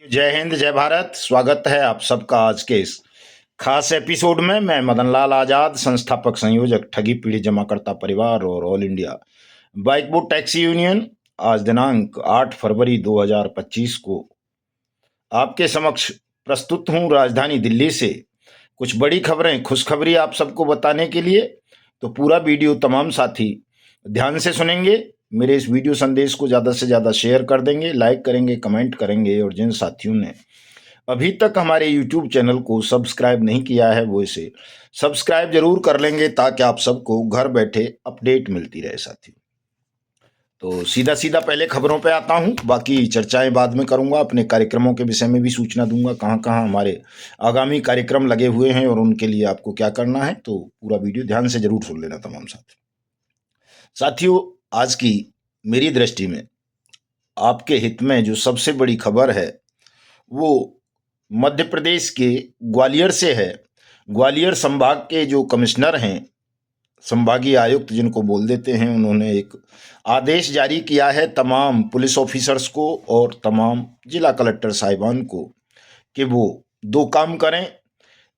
जय हिंद जय भारत। स्वागत है आप सबका आज के इस खास एपिसोड में। मैं मदन लाल आजाद, संस्थापक संयोजक ठगी पीड़ित जमाकर्ता परिवार और all India bike boat taxi union. आज दिनांक 8 फरवरी 2025 को आपके समक्ष प्रस्तुत हूं राजधानी दिल्ली से कुछ बड़ी खबरें, खुशखबरी आप सबको बताने के लिए। तो पूरा वीडियो तमाम साथी ध्यान से सुनेंगे। मेरे इस वीडियो संदेश को ज़्यादा से ज़्यादा शेयर कर देंगे, लाइक करेंगे, कमेंट करेंगे और जिन साथियों ने अभी तक हमारे YouTube चैनल को सब्सक्राइब नहीं किया है वो इसे सब्सक्राइब जरूर कर लेंगे ताकि आप सबको घर बैठे अपडेट मिलती रहे साथियों। तो सीधा सीधा पहले खबरों पे आता हूँ, बाकी चर्चाएं बाद में करूँगा। अपने कार्यक्रमों के विषय में भी सूचना दूंगा, कहाँ कहाँ हमारे आगामी कार्यक्रम लगे हुए हैं और उनके लिए आपको क्या करना है। तो पूरा वीडियो ध्यान से जरूर सुन लेना तमाम साथियों। आज की मेरी दृष्टि में आपके हित में जो सबसे बड़ी खबर है वो मध्य प्रदेश के ग्वालियर से है। ग्वालियर संभाग के जो कमिश्नर हैं, संभागीय आयुक्त जिनको बोल देते हैं, उन्होंने एक आदेश जारी किया है तमाम पुलिस ऑफिसर्स को और तमाम जिला कलेक्टर साहिबान को कि वो दो काम करें।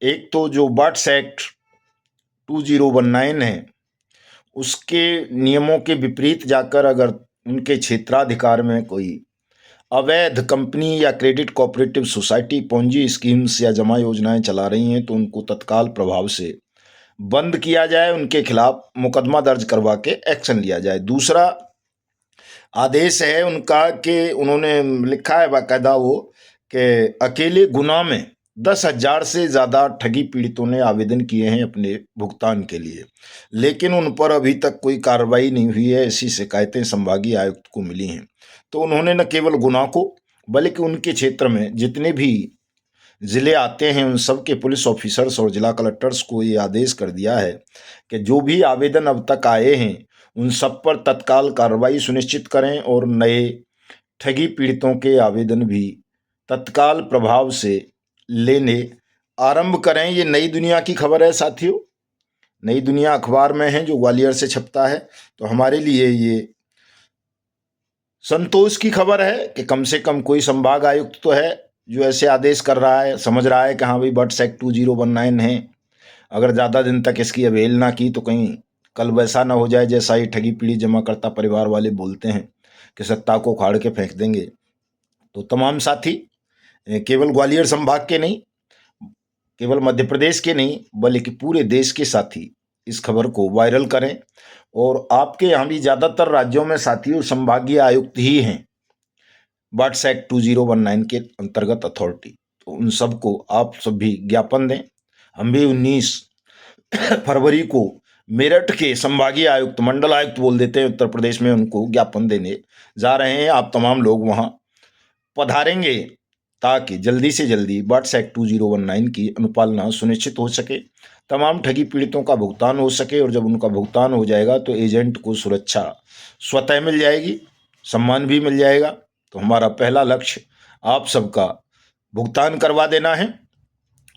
एक तो जो बर्ड्स एक्ट 2019 है उसके नियमों के विपरीत जाकर अगर उनके क्षेत्राधिकार में कोई अवैध कंपनी या credit cooperative society Ponzi schemes या जमा योजनाएं चला रही हैं तो उनको तत्काल प्रभाव से बंद किया जाए, उनके खिलाफ मुकदमा दर्ज करवा के एक्शन लिया जाए। दूसरा आदेश है उनका कि उन्होंने लिखा है बाकायदा वो कि अकेले गुना में 10,000 से ज़्यादा ठगी पीड़ितों ने आवेदन किए हैं अपने भुगतान के लिए, लेकिन उन पर अभी तक कोई कार्रवाई नहीं हुई है। ऐसी शिकायतें संभागीय आयुक्त को मिली हैं। तो उन्होंने न केवल गुना को बल्कि उनके क्षेत्र में जितने भी ज़िले आते हैं उन सब के पुलिस ऑफिसर्स और जिला कलेक्टर्स को ये आदेश कर दिया है कि जो भी आवेदन अब तक आए हैं उन सब पर तत्काल कार्रवाई सुनिश्चित करें और नए ठगी पीड़ितों के आवेदन भी तत्काल प्रभाव से लेने आरंभ करें। ये नई दुनिया की खबर है साथियों। नई दुनिया अखबार में है जो ग्वालियर से छपता है। तो हमारे लिए ये संतोष की खबर है कि कम से कम कोई संभाग आयुक्त तो है जो ऐसे आदेश कर रहा है, समझ रहा है कि हाँ भाई बर्ड्स एक्ट 2019 है। अगर ज़्यादा दिन तक इसकी अवहेलना की तो कहीं कल वैसा ना हो जाए जैसा ही ठगी पीड़ित जमाकर्ता परिवार वाले बोलते हैं कि सत्ता को उखाड़ के फेंक देंगे। तो तमाम साथी केवल ग्वालियर संभाग के नहीं, केवल मध्य प्रदेश के नहीं बल्कि पूरे देश के साथी इस खबर को वायरल करें। और आपके यहाँ भी ज़्यादातर राज्यों में साथियों संभागीय आयुक्त ही हैं बर्ड्स एक्ट 2019 के अंतर्गत अथॉरिटी। तो उन सबको आप सब भी ज्ञापन दें। हम भी 19 फरवरी को मेरठ के संभागीय आयुक्त, मंडल आयुक्त बोल देते हैं उत्तर प्रदेश में, उनको ज्ञापन देने जा रहे हैं। आप तमाम लोग वहाँ पधारेंगे ताकि जल्दी से जल्दी बर्ड्स एक्ट 2019 की अनुपालना सुनिश्चित हो सके, तमाम ठगी पीड़ितों का भुगतान हो सके। और जब उनका भुगतान हो जाएगा तो एजेंट को सुरक्षा स्वतः मिल जाएगी, सम्मान भी मिल जाएगा। तो हमारा पहला लक्ष्य आप सबका भुगतान करवा देना है।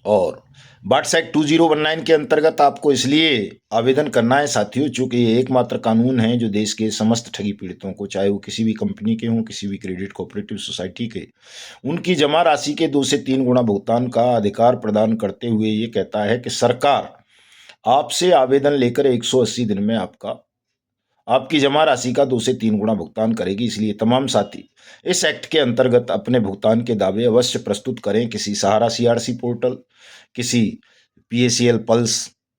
और बर्ड्स एक्ट 2019 के अंतर्गत आपको इसलिए आवेदन करना है साथियों चूँकि ये एकमात्र कानून है जो देश के समस्त ठगी पीड़ितों को, चाहे वो किसी भी कंपनी के हों, किसी भी क्रेडिट कोऑपरेटिव सोसाइटी के, उनकी जमा राशि के 2 से 3 गुना भुगतान का अधिकार प्रदान करते हुए ये कहता है कि सरकार आपसे आवेदन लेकर 180 दिन में आपकी जमा राशि का 2 से 3 गुना भुगतान करेगी। इसलिए तमाम साथी इस एक्ट के अंतर्गत अपने भुगतान के दावे अवश्य प्रस्तुत करें। किसी सहारा सीआरसी पोर्टल, किसी पीएसीएल पल्स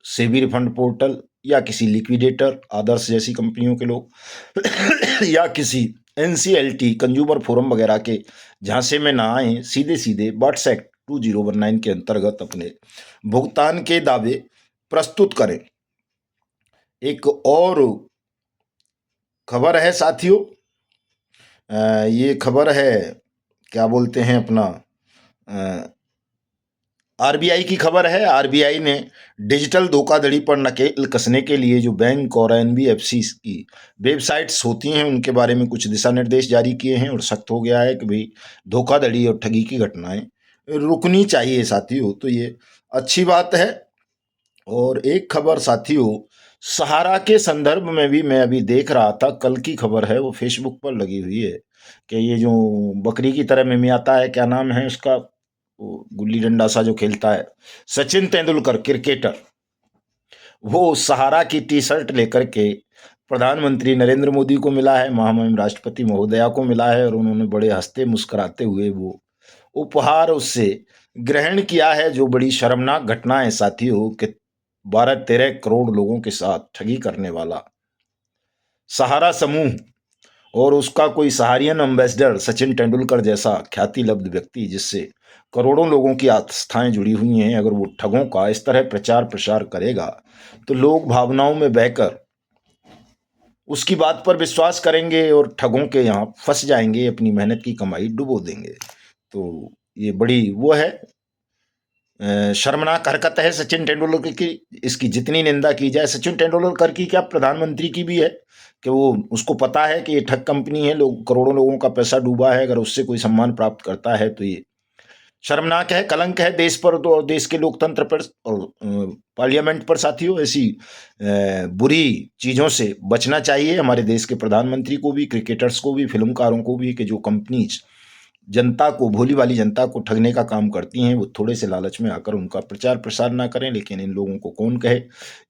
सेवी रिफंड पोर्टल या किसी लिक्विडेटर आदर्श जैसी कंपनियों के लोग या किसी एनसीएलटी कंज्यूमर फोरम वगैरह के झांसे में ना आए, सीधे सीधे बर्ड्स एक्ट 2019 के अंतर्गत अपने भुगतान के दावे प्रस्तुत करें। एक और खबर है साथियों, ये खबर है क्या बोलते हैं अपना आरबीआई की खबर है। आरबीआई ने डिजिटल धोखाधड़ी पर नकेल कसने के लिए जो बैंक और एनबीएफसी की वेबसाइट्स होती हैं उनके बारे में कुछ दिशा निर्देश जारी किए हैं और सख्त हो गया है कि भाई धोखाधड़ी और ठगी की घटनाएं रुकनी चाहिए साथियों। तो ये अच्छी बात है। और एक खबर साथियों सहारा के संदर्भ में भी मैं अभी देख रहा था, कल की खबर है, वो फेसबुक पर लगी हुई है कि ये जो बकरी की तरह मिमियाता है, क्या नाम है उसका, वो गुल्ली डंडा सा जो खेलता है, सचिन तेंदुलकर क्रिकेटर, वो सहारा की टी शर्ट लेकर के प्रधानमंत्री नरेंद्र मोदी को मिला है, महामहिम राष्ट्रपति महोदया को मिला है, और उन्होंने बड़े हंसते मुस्कुराते हुए वो उपहार उससे ग्रहण किया है। जो बड़ी शर्मनाक घटना है साथियों कि 12-13 करोड़ लोगों के साथ ठगी करने वाला सहारा समूह और उसका कोई सहारियन एम्बेसडर सचिन तेंदुलकर जैसा ख्याति लब्ध व्यक्ति, जिससे करोड़ों लोगों की आस्थाएं जुड़ी हुई हैं, अगर वो ठगों का इस तरह प्रचार प्रसार करेगा तो लोग भावनाओं में बहकर उसकी बात पर विश्वास करेंगे और ठगों के यहाँ फंस जाएंगे, अपनी मेहनत की कमाई डुबो देंगे। तो ये बड़ी वो है, शर्मनाक हरकत है सचिन तेंदुलकर की। इसकी जितनी निंदा की जाए, सचिन तेंदुलकर की क्या, प्रधानमंत्री की भी है, कि वो उसको पता है कि ये ठग कंपनी है, लोग करोड़ों लोगों का पैसा डूबा है, अगर उससे कोई सम्मान प्राप्त करता है तो ये शर्मनाक है, कलंक है देश पर और देश के लोकतंत्र पर और पार्लियामेंट पर। साथियों, ऐसी बुरी चीज़ों से बचना चाहिए हमारे देश के प्रधानमंत्री को भी, क्रिकेटर्स को भी, फिल्मकारों को भी, कि जो कंपनीज जनता को, भोली वाली जनता को ठगने का काम करती हैं, वो थोड़े से लालच में आकर उनका प्रचार प्रसार ना करें। लेकिन इन लोगों को कौन कहे,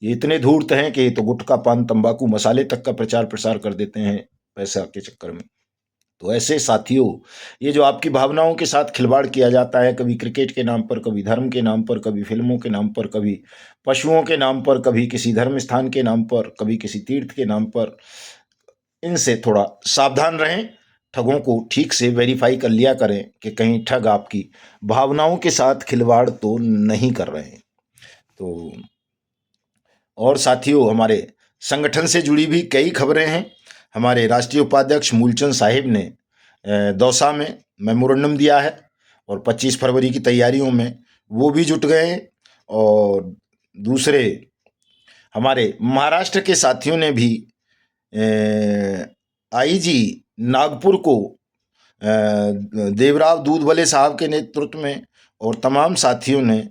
ये इतने धूर्त हैं कि ये तो गुटखा, पान, तंबाकू, मसाले तक का प्रचार प्रसार कर देते हैं पैसा के चक्कर में। तो ऐसे साथियों, ये जो आपकी भावनाओं के साथ खिलवाड़ किया जाता है, कभी क्रिकेट के नाम पर, कभी धर्म के नाम पर, कभी फिल्मों के नाम पर, कभी पशुओं के नाम पर, कभी किसी धर्म स्थान के नाम पर, कभी किसी तीर्थ के नाम पर, इनसे थोड़ा सावधान रहें। ठगों को ठीक से वेरीफाई कर लिया करें कि कहीं ठग आपकी भावनाओं के साथ खिलवाड़ तो नहीं कर रहे हैं। तो और साथियों, हमारे संगठन से जुड़ी भी कई खबरें हैं। हमारे राष्ट्रीय उपाध्यक्ष मूलचंद साहिब ने दौसा में मेमोरेंडम दिया है और 25 फरवरी की तैयारियों में वो भी जुट गए हैं। और दूसरे हमारे महाराष्ट्र के साथियों ने भी आईजी नागपुर को देवराव दूधवले साहब के नेतृत्व में और तमाम साथियों ने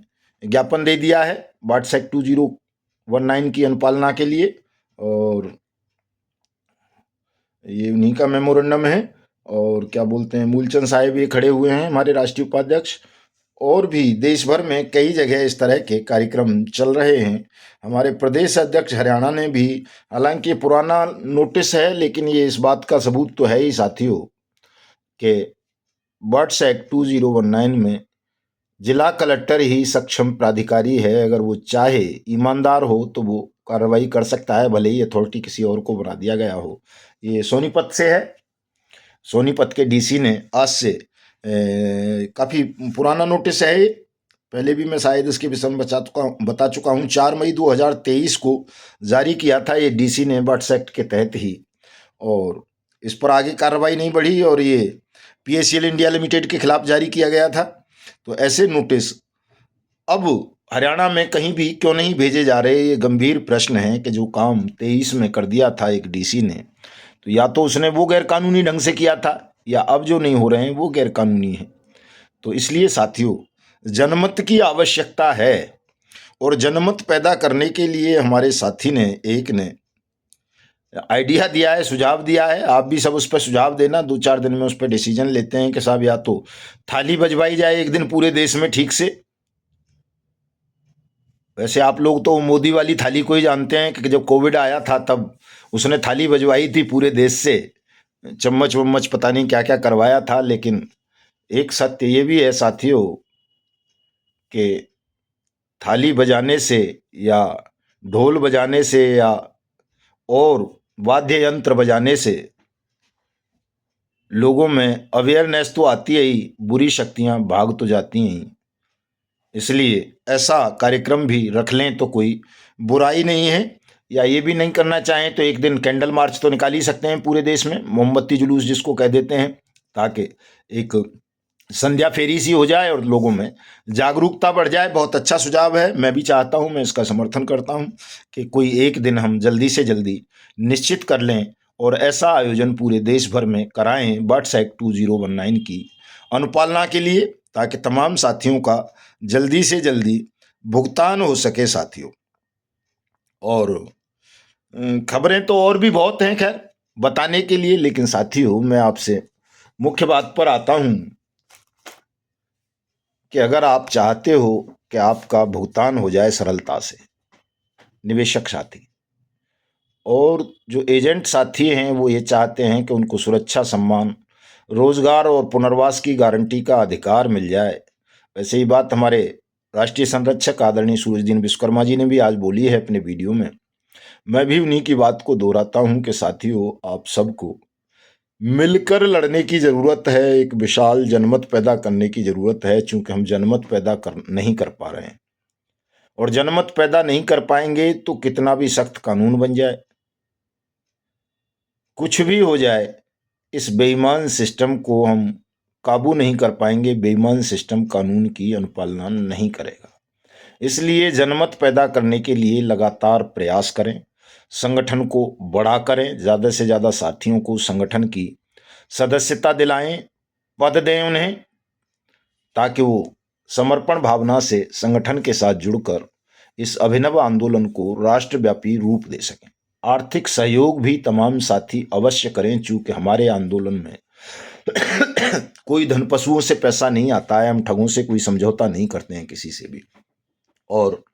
ज्ञापन दे दिया है वाट्सएप 2019 की अनुपालना के लिए, और ये उन्हीं का मेमोरेंडम है। और क्या बोलते हैं, मूलचंद साहिब ये खड़े हुए हैं हमारे राष्ट्रीय उपाध्यक्ष। और भी देश भर में कई जगह इस तरह के कार्यक्रम चल रहे हैं। हमारे प्रदेश अध्यक्ष हरियाणा ने भी, हालांकि पुराना नोटिस है, लेकिन ये इस बात का सबूत तो है ही साथियों कि बर्ड्स एक्ट 2019 में जिला कलेक्टर ही सक्षम प्राधिकारी है। अगर वो चाहे, ईमानदार हो, तो वो कार्रवाई कर सकता है, भले ही अथॉरिटी किसी और को बना दिया गया हो। ये सोनीपत से है। सोनीपत के डीसी ने आज से काफ़ी पुराना नोटिस है ये, पहले भी मैं शायद इसके विषय में बता चुका हूँ। 4 मई 2023 को जारी किया था ये डीसी ने बर्ड्स एक्ट के तहत ही, और इस पर आगे कार्रवाई नहीं बढ़ी और ये पीएसएल इंडिया लिमिटेड के खिलाफ जारी किया गया था। तो ऐसे नोटिस अब हरियाणा में कहीं भी क्यों नहीं भेजे जा रहे, ये गंभीर प्रश्न है कि जो काम 23 में कर दिया था एक डीसी ने, तो या तो उसने वो गैरकानूनी ढंग से किया था, या अब जो नहीं हो रहे हैं वो गैरकानूनी है। तो इसलिए साथियों, जनमत की आवश्यकता है, और जनमत पैदा करने के लिए हमारे साथी ने एक ने आइडिया दिया है, सुझाव दिया है। आप भी सब उस पर सुझाव देना, 2-4 दिन में उस पर डिसीजन लेते हैं कि साहब या तो थाली बजवाई जाए एक दिन पूरे देश में ठीक से। वैसे आप लोग तो मोदी वाली थाली को ही जानते हैं कि जब कोविड आया था तब उसने थाली बजवाई थी पूरे देश से, चम्मच वम्मच पता नहीं क्या क्या करवाया था। लेकिन एक सत्य ये भी है साथियों कि थाली बजाने से या ढोल बजाने से या और वाद्य यंत्र बजाने से लोगों में अवेयरनेस तो आती है ही, बुरी शक्तियां भाग तो जाती हैं ही। इसलिए ऐसा कार्यक्रम भी रख लें तो कोई बुराई नहीं है। या ये भी नहीं करना चाहें तो एक दिन कैंडल मार्च तो निकाल ही सकते हैं पूरे देश में, मोमबत्ती जुलूस जिसको कह देते हैं, ताकि एक संध्या फेरी सी हो जाए और लोगों में जागरूकता बढ़ जाए। बहुत अच्छा सुझाव है, मैं भी चाहता हूं, मैं इसका समर्थन करता हूं कि कोई एक दिन हम जल्दी से जल्दी निश्चित कर लें और ऐसा आयोजन पूरे देश भर में कराएं बर्ड्स एक्ट 2019 की अनुपालना के लिए, ताकि तमाम साथियों का जल्दी से जल्दी भुगतान हो सके साथियों। और खबरें तो और भी बहुत हैं खैर बताने के लिए, लेकिन साथियों मैं आपसे मुख्य बात पर आता हूं कि अगर आप चाहते हो कि आपका भुगतान हो जाए सरलता से, निवेशक साथी और जो एजेंट साथी हैं वो ये चाहते हैं कि उनको सुरक्षा, सम्मान, रोजगार और पुनर्वास की गारंटी का अधिकार मिल जाए। वैसे ही बात हमारे राष्ट्रीय संरक्षक आदरणीय सूरजदीन विश्वकर्मा जी ने भी आज बोली है अपने वीडियो में। मैं भी उन्हीं की बात को दोहराता हूं कि साथियों आप सबको मिलकर लड़ने की जरूरत है, एक विशाल जनमत पैदा करने की जरूरत है, चूंकि हम जनमत पैदा नहीं कर पा रहे हैं। और जनमत पैदा नहीं कर पाएंगे तो कितना भी सख्त कानून बन जाए, कुछ भी हो जाए, इस बेईमान सिस्टम को हम काबू नहीं कर पाएंगे। बेईमान सिस्टम कानून की अनुपालना नहीं करेगा। इसलिए जनमत पैदा करने के लिए लगातार प्रयास करें, संगठन को बड़ा करें, ज़्यादा से ज़्यादा साथियों को संगठन की सदस्यता दिलाएं, पद दें उन्हें, ताकि वो समर्पण भावना से संगठन के साथ जुड़कर इस अभिनव आंदोलन को राष्ट्रव्यापी रूप दे सकें। आर्थिक सहयोग भी तमाम साथी अवश्य करें, चूंकि हमारे आंदोलन में कोई धन पशुओं से पैसा नहीं आता है, हम ठगों से कोई समझौता नहीं करते हैं किसी से भी, और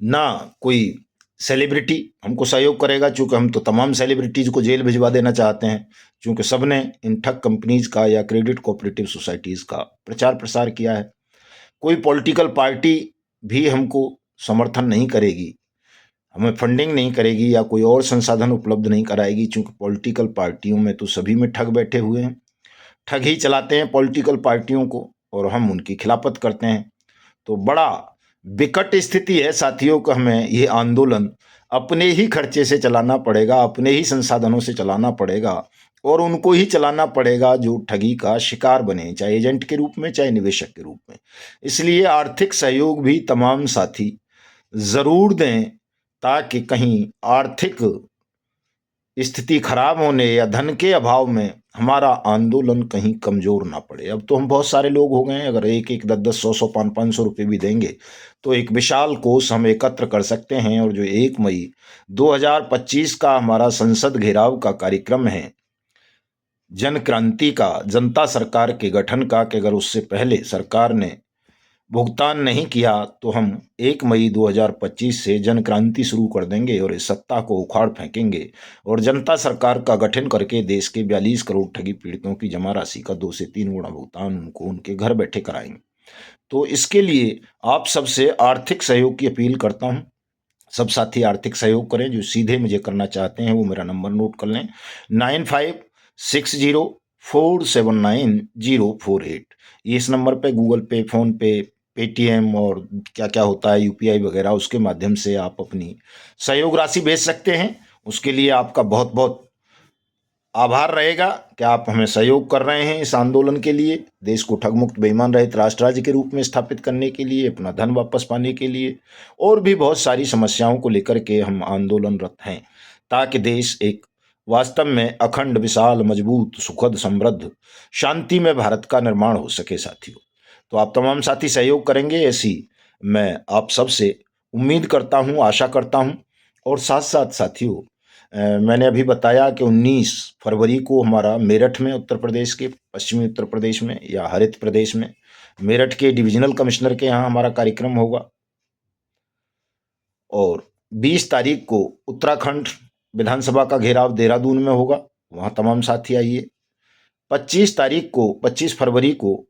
ना कोई सेलिब्रिटी हमको सहयोग करेगा, चूंकि हम तो तमाम सेलिब्रिटीज को जेल भिजवा देना चाहते हैं, चूंकि सबने इन ठग कंपनीज का या क्रेडिट कोऑपरेटिव सोसाइटीज का प्रचार प्रसार किया है। कोई पॉलिटिकल पार्टी भी हमको समर्थन नहीं करेगी, हमें फंडिंग नहीं करेगी या कोई और संसाधन उपलब्ध नहीं कराएगी, चूंकि पॉलिटिकल पार्टियों में तो सभी में ठग बैठे हुए हैं, ठग ही चलाते हैं पॉलिटिकल पार्टियों को और हम उनकी खिलाफत करते हैं। तो बड़ा विकट स्थिति है साथियों का। हमें ये आंदोलन अपने ही खर्चे से चलाना पड़ेगा, अपने ही संसाधनों से चलाना पड़ेगा और उनको ही चलाना पड़ेगा जो ठगी का शिकार बने, चाहे एजेंट के रूप में चाहे निवेशक के रूप में। इसलिए आर्थिक सहयोग भी तमाम साथी जरूर दें, ताकि कहीं आर्थिक स्थिति खराब होने या धन के अभाव में हमारा आंदोलन कहीं कमजोर ना पड़े। अब तो हम बहुत सारे लोग हो गए हैं, अगर एक एक 10-10, 100-100, 500-500 रुपये भी देंगे तो एक विशाल कोष हम एकत्र कर सकते हैं। और जो 1 मई 2025 का हमारा संसद घेराव का कार्यक्रम है, जन क्रांति का, जनता सरकार के गठन का, कि अगर उससे पहले सरकार ने भुगतान नहीं किया तो हम 1 मई 2025 से जन क्रांति शुरू कर देंगे और इस सत्ता को उखाड़ फेंकेंगे और जनता सरकार का गठन करके देश के 42 करोड़ ठगी पीड़ितों की जमा राशि का 2 से 3 गुना भुगतान उनको उनके घर बैठे कराएंगे। तो इसके लिए आप सबसे आर्थिक सहयोग की अपील करता हूं। सब साथी आर्थिक सहयोग करें। जो सीधे मुझे करना चाहते हैं वो मेरा नंबर नोट कर लें, 9560479048। इस नंबर पे गूगल पे, फोन पे, पेटीएम और क्या क्या होता है यूपीआई वगैरह, उसके माध्यम से आप अपनी सहयोग राशि भेज सकते हैं। उसके लिए आपका बहुत बहुत आभार रहेगा कि आप हमें सहयोग कर रहे हैं इस आंदोलन के लिए, देश को ठग मुक्त बेईमान रहित राष्ट्र राज्य के रूप में स्थापित करने के लिए, अपना धन वापस पाने के लिए और भी बहुत सारी समस्याओं को लेकर के हम आंदोलनरत हैं, ताकि देश एक वास्तव में अखंड, विशाल, मजबूत, सुखद, समृद्ध, शांतिमय भारत का निर्माण हो सके साथियों। तो आप तमाम साथी सहयोग करेंगे ऐसी मैं आप सबसे उम्मीद करता हूँ, आशा करता हूँ। और साथ साथ साथियों मैंने अभी बताया कि 19 फरवरी को हमारा मेरठ में, उत्तर प्रदेश के पश्चिमी उत्तर प्रदेश में या हरित प्रदेश में, मेरठ के डिविजनल कमिश्नर के यहाँ हमारा कार्यक्रम होगा। और 20 तारीख को उत्तराखंड विधानसभा का घेराव देहरादून में होगा, वहाँ तमाम साथी आइए। 25 तारीख को, 25 फरवरी को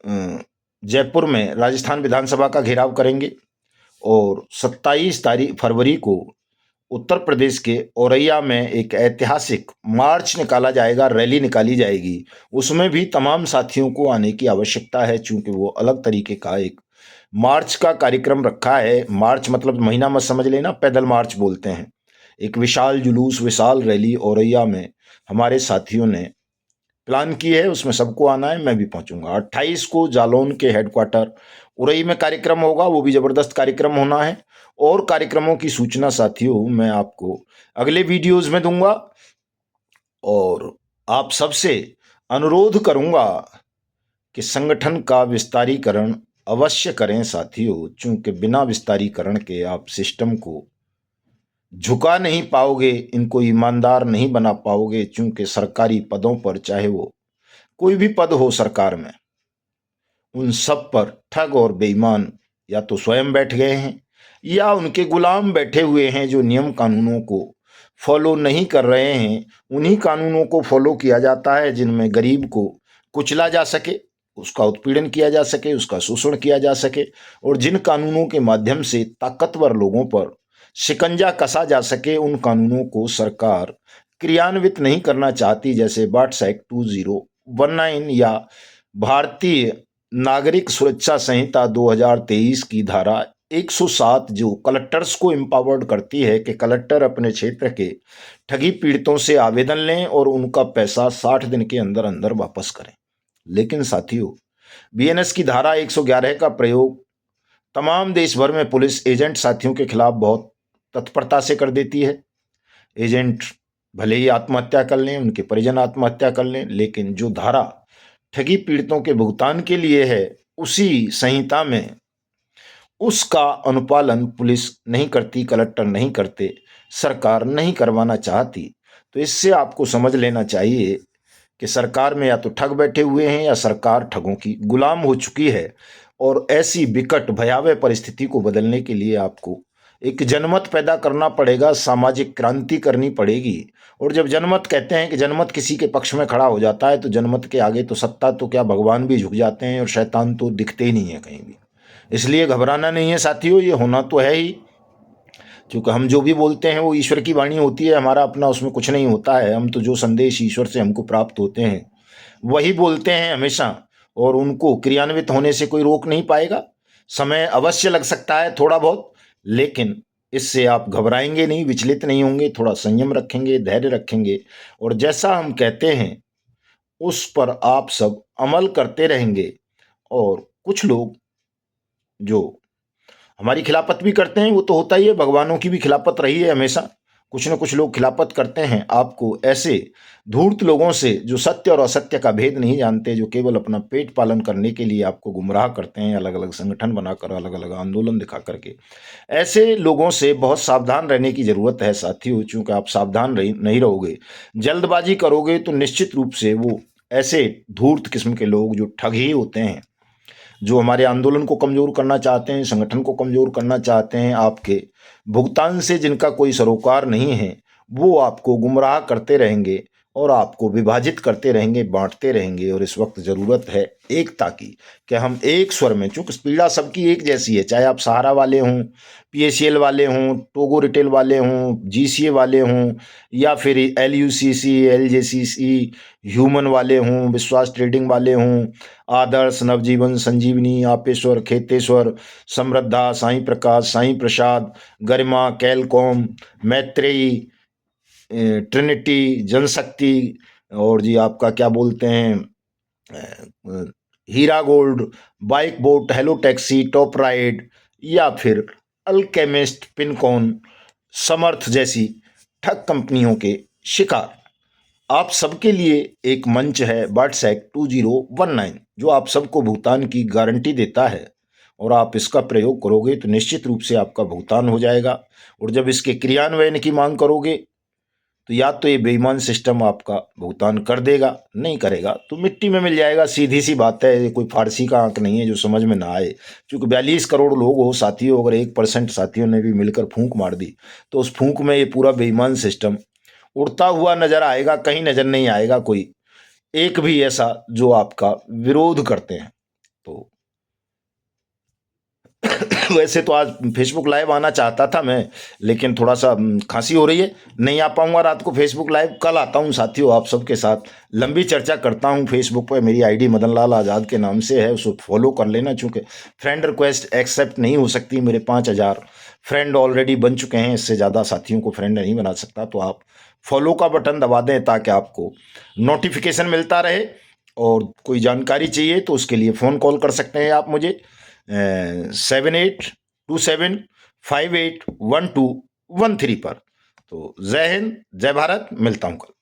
जयपुर में राजस्थान विधानसभा का घेराव करेंगे और 27 फरवरी को उत्तर प्रदेश के औरैया में एक ऐतिहासिक मार्च निकाला जाएगा, रैली निकाली जाएगी। उसमें भी तमाम साथियों को आने की आवश्यकता है, चूंकि वो अलग तरीके का एक मार्च का कार्यक्रम रखा है। मार्च मतलब महीना मत समझ लेना, पैदल मार्च बोलते हैं। एक विशाल जुलूस, विशाल रैली औरैया में हमारे साथियों ने प्लान की है, उसमें सबको आना है, मैं भी पहुंचूंगा। 28 को जालौन के हेडक्वार्टर उरई में कार्यक्रम होगा, वो भी जबरदस्त कार्यक्रम होना है। और कार्यक्रमों की सूचना साथियों मैं आपको अगले वीडियोस में दूंगा और आप सबसे अनुरोध करूंगा कि संगठन का विस्तारीकरण अवश्य करें साथियों, चूंकि बिना विस्तारीकरण के आप सिस्टम को झुका नहीं पाओगे, इनको ईमानदार नहीं बना पाओगे, क्योंकि सरकारी पदों पर, चाहे वो कोई भी पद हो सरकार में, उन सब पर ठग और बेईमान या तो स्वयं बैठ गए हैं या उनके गुलाम बैठे हुए हैं जो नियम कानूनों को फॉलो नहीं कर रहे हैं। उन्हीं कानूनों को फॉलो किया जाता है जिनमें गरीब को कुचला जा सके, उसका उत्पीड़न किया जा सके, उसका शोषण किया जा सके, और जिन कानूनों के माध्यम से ताकतवर लोगों पर शिकंजा कसा जा सके, उन कानूनों को सरकार क्रियान्वित नहीं करना चाहती। जैसे बाट्स एक्ट 2019 या भारतीय नागरिक सुरक्षा संहिता 2023 की धारा 107 जो कलेक्टर्स को एम्पावर्ड करती है कि कलेक्टर अपने क्षेत्र के ठगी पीड़ितों से आवेदन लें और उनका पैसा 60 दिन के अंदर अंदर वापस करें। लेकिन साथियों, बीएनएस की धारा 111 का प्रयोग तमाम देश भर में पुलिस एजेंट साथियों के खिलाफ बहुत तत्परता से कर देती है। एजेंट भले ही आत्महत्या कर लें, उनके परिजन आत्महत्या कर लें, लेकिन जो धारा ठगी पीड़ितों के भुगतान के लिए है, उसी संहिता में उसका अनुपालन पुलिस नहीं करती, कलेक्टर नहीं करते, सरकार नहीं करवाना चाहती। तो इससे आपको समझ लेना चाहिए कि सरकार में या तो ठग बैठे हुए हैं या सरकार ठगों की गुलाम हो चुकी है। और ऐसी विकट भयावह परिस्थिति को बदलने के लिए आपको एक जनमत पैदा करना पड़ेगा, सामाजिक क्रांति करनी पड़ेगी। और जब जनमत कहते हैं कि जनमत किसी के पक्ष में खड़ा हो जाता है, तो जनमत के आगे तो सत्ता तो क्या, भगवान भी झुक जाते हैं और शैतान तो दिखते ही नहीं है कहीं भी। इसलिए घबराना नहीं है साथियों, ये होना तो है ही, क्योंकि हम जो भी बोलते हैं वो ईश्वर की वाणी होती है, हमारा अपना उसमें कुछ नहीं होता है। हम तो जो संदेश ईश्वर से हमको प्राप्त होते हैं वही बोलते हैं हमेशा, और उनको क्रियान्वित होने से कोई रोक नहीं पाएगा। समय अवश्य लग सकता है थोड़ा बहुत, लेकिन इससे आप घबराएंगे नहीं, विचलित नहीं होंगे, थोड़ा संयम रखेंगे, धैर्य रखेंगे, और जैसा हम कहते हैं उस पर आप सब अमल करते रहेंगे। और कुछ लोग जो हमारी खिलाफत भी करते हैं, वो तो होता ही है, भगवानों की भी खिलाफत रही है हमेशा। कुछ न कुछ लोग खिलाफत करते हैं। आपको ऐसे धूर्त लोगों से, जो सत्य और असत्य का भेद नहीं जानते, जो केवल अपना पेट पालन करने के लिए आपको गुमराह करते हैं, अलग अलग संगठन बनाकर, अलग अलग आंदोलन दिखा करके, ऐसे लोगों से बहुत सावधान रहने की ज़रूरत है साथियों। चूँकि आप सावधान नहीं रहोगे, जल्दबाजी करोगे, तो निश्चित रूप से वो ऐसे धूर्त किस्म के लोग जो ठग ही होते हैं, जो हमारे आंदोलन को कमज़ोर करना चाहते हैं, संगठन को कमज़ोर करना चाहते हैं, आपके भुगतान से जिनका कोई सरोकार नहीं है, वो आपको गुमराह करते रहेंगे और आपको विभाजित करते रहेंगे, बांटते रहेंगे। और इस वक्त ज़रूरत है एकता की, कि हम एक स्वर में, चूँकि पीड़ा सबकी एक जैसी है, चाहे आप सहारा वाले हों, पीएसीएल वाले हों, टोगो रिटेल वाले हों, जीसीए वाले हों, या फिर एलयूसीसी, एलजेसीसी, ह्यूमन वाले हों, विश्वास ट्रेडिंग वाले हों, आदर्श, नवजीवन, संजीवनी, आपेश्वर, खेतेश्वर, समृद्धा, साईं प्रकाश, साईं प्रसाद, गरिमा, कैलकॉम, मैत्रेयी, ट्रिनिटी, जनशक्ति, और जी आपका क्या बोलते हैं, Heera Gold, Bike Bot, Hello Taxi, Top Ride, या फिर अल्केमिस्ट, पिनकॉन, समर्थ जैसी ठग कंपनियों के शिकार, आप सबके लिए एक मंच है बाट्स एक्ट 2019, जो आप सबको भुगतान की गारंटी देता है। और आप इसका प्रयोग करोगे तो निश्चित रूप से आपका भुगतान हो जाएगा। और जब इसके क्रियान्वयन की मांग करोगे, तो या तो ये बेईमान सिस्टम आपका भुगतान कर देगा, नहीं करेगा तो मिट्टी में मिल जाएगा। सीधी सी बात है, ये कोई फारसी का आंक नहीं है जो समझ में ना आए। क्योंकि 42 करोड़ लोग हो साथियों, अगर 1% साथियों ने भी मिलकर फूंक मार दी, तो उस फूंक में ये पूरा बेईमान सिस्टम उड़ता हुआ नजर आएगा। कहीं नजर नहीं आएगा कोई एक भी ऐसा जो आपका विरोध करते हैं। तो वैसे तो आज फेसबुक लाइव आना चाहता था मैं, लेकिन थोड़ा सा खांसी हो रही है, नहीं आ पाऊंगा रात को फेसबुक लाइव। कल आता हूं साथियों, आप सबके साथ लंबी चर्चा करता हूं। फेसबुक पर मेरी आईडी मदन लाल आज़ाद के नाम से है, उसको फॉलो कर लेना। चूँकि फ्रेंड रिक्वेस्ट एक्सेप्ट नहीं हो सकती, मेरे 5000 फ्रेंड ऑलरेडी बन चुके हैं, इससे ज़्यादा साथियों को फ्रेंड नहीं बना सकता। तो आप फॉलो का बटन दबा दें ताकि आपको नोटिफिकेशन मिलता रहे। और कोई जानकारी चाहिए तो उसके लिए फ़ोन कॉल कर सकते हैं आप मुझे 7827581213 पर। तो जय हिंद, जय भारत, मिलता हूँ कल।